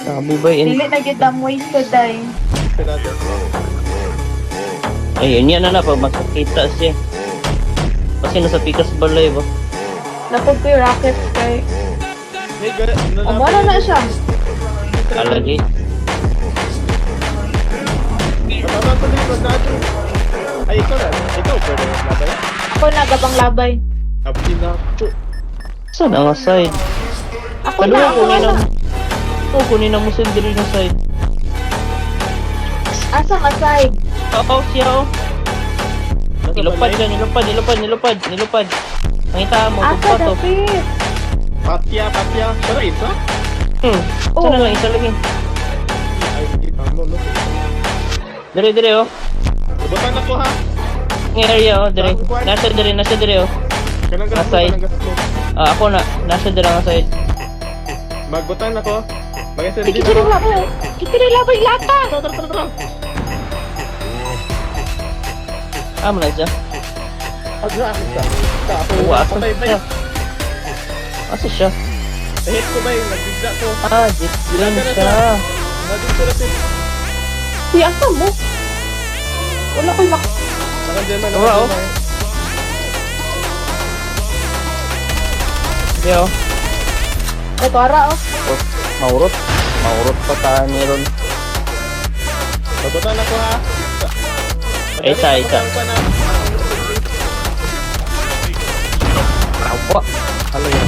Sabi ba yun? Dili na gyud ang wasted day. Ayun yan na pag magkakita siya. Kasi nasa pikas balay ba? Napog ko yung rocket kay. May gala, Umana na siya. Alagi. Kapag ko din pag natin. Ay, ikaw na. Ikaw, pwede mo labay. Ako nagabang labay. Abdi na. Saan ang side? Ako na. Oo, kunin na mo sa dili na side. Asa nga side? Oo, siya oh. Nilupad ka, nilupad. Nakita mo, Asa tugpa to. dapit? Patya. Pero isa? Oo. Sana lang isa lagi. Ay, hindi pa mo, no? Dire oh. Butan ako, ha? Ng area oh, dire. Nasa dire oh. Kanang gas mo, Aside. kanang gas mo. Ako na, nasa dire ang side. Magbutan ako. Mag-SMG na Kikiri ako. labay. Kikiri labay lata. Tara. Amo na siya. Pag-raakit ka. Ako, Asa patay ba siya? yun? Asa siya? Hit ko ba yung nagbigda ko? Diyan siya. Nandito na siya. Si asa mo? Wala ko'y Nakandyan man. Wala, oh. Sige oh. Ito ara oh. Maurot pa ta ni ron. Magbutan ako, ha? Isa. Rawa. Halo yan.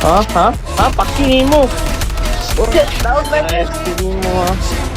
Ha? Pakingin mo. Down by Pakingin mo ha.